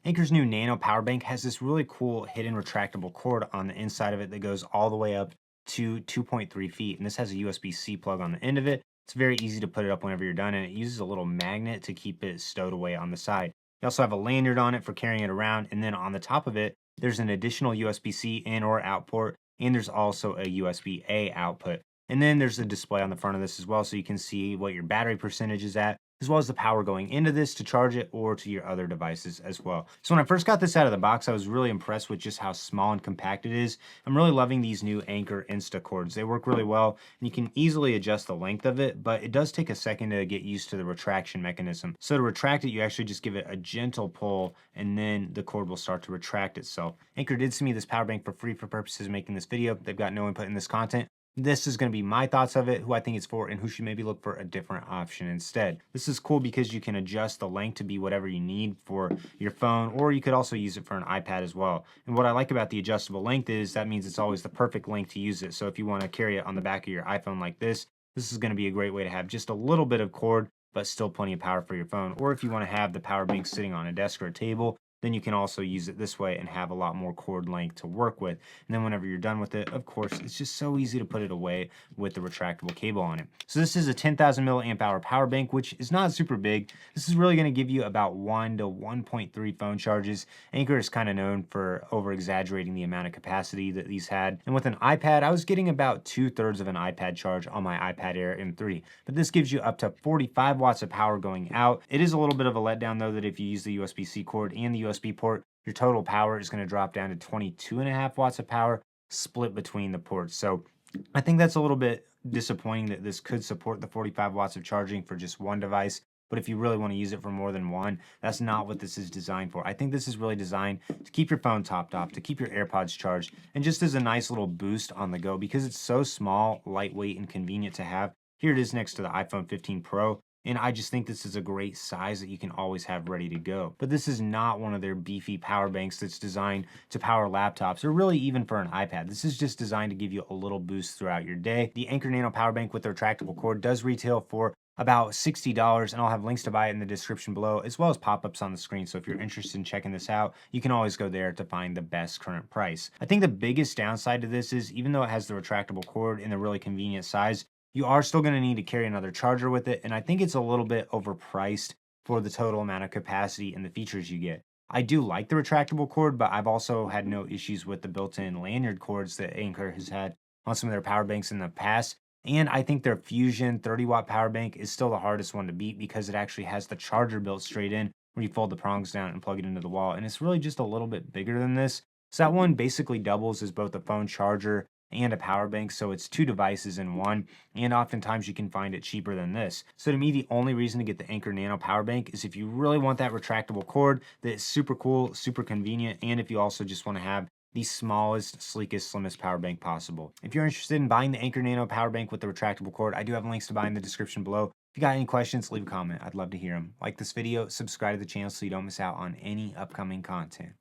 Anker's new Nano power bank has this really cool hidden retractable cord on the inside of it that goes all the way up to 2.3 feet. And this has a USB-C plug on the end of it. It's very easy to put it up whenever you're done, and it uses a little magnet to keep it stowed away on the side. You also have a lanyard on it for carrying it around, and then on the top of it, there's an additional USB-C in or out port, and there's also a USB-A output. And then there's a display on the front of this as well, so you can see what your battery percentage is at, as well as the power going into this to charge it or to your other devices as well. So when I first got this out of the box, I was really impressed with just how small and compact it is. I'm really loving these new Anker Insta cords. They work really well, and you can easily adjust the length of it, but it does take a second to get used to the retraction mechanism. So to retract it, you actually just give it a gentle pull, and then the cord will start to retract itself. Anker did send me this power bank for free for purposes of making this video. They've got no input in this content. This is going to be my thoughts of it, who I think it's for, and who should maybe look for a different option instead. This is cool because you can adjust the length to be whatever you need for your phone, or you could also use it for an iPad as well. And what I like about the adjustable length is that means it's always the perfect length to use it. So if you want to carry it on the back of your iPhone like this is going to be a great way to have just a little bit of cord, but still plenty of power for your phone. Or if you want to have the power bank sitting on a desk or a table, then you can also use it this way and have a lot more cord length to work with. And then whenever you're done with it, of course, it's just so easy to put it away with the retractable cable on it. So this is a 10,000 milliamp hour power bank, which is not super big. This is really going to give you about 1 to 1.3 phone charges. Anker is kind of known for over exaggerating the amount of capacity that these had. And with an iPad, I was getting about 2/3 of an iPad charge on my iPad Air M3. But this gives you up to 45 watts of power going out. It is a little bit of a letdown though, that if you use the USB-C cord and the USB port, your total power is going to drop down to 22.5 watts of power split between the ports. So I think that's a little bit disappointing that this could support the 45 watts of charging for just one device. But if you really want to use it for more than one, that's not what this is designed for. I think this is really designed to keep your phone topped off, to keep your AirPods charged, and just as a nice little boost on the go because it's so small, lightweight, and convenient to have. Here it is next to the iPhone 15 Pro. And I just think this is a great size that you can always have ready to go. But this is not one of their beefy power banks that's designed to power laptops or really even for an iPad. This is just designed to give you a little boost throughout your day. The Anker Nano power bank with the retractable cord does retail for about $60, and I'll have links to buy it in the description below, as well as pop-ups on the screen. So if you're interested in checking this out, you can always go there to find the best current price. I think the biggest downside to this is, even though it has the retractable cord in a really convenient size, you are still going to need to carry another charger with it, and I think it's a little bit overpriced for the total amount of capacity and the features you get. I do like the retractable cord, but I've also had no issues with the built-in lanyard cords that Anker has had on some of their power banks in the past. And I think their Fusion 30-watt power bank is still the hardest one to beat because it actually has the charger built straight in where you fold the prongs down and plug it into the wall. And it's really just a little bit bigger than this. So that one basically doubles as both a phone charger and a power bank, so it's two devices in one, and oftentimes you can find it cheaper than this. So to me, the only reason to get the Anker Nano power bank is if you really want that retractable cord that is super cool, super convenient, and if you also just want to have the smallest, sleekest, slimmest power bank possible. If you're interested in buying the Anker Nano power bank with the retractable cord, I do have links to buy in the description below. If you got any questions, leave a comment. I'd love to hear them. Like this video, subscribe to the channel so you don't miss out on any upcoming content.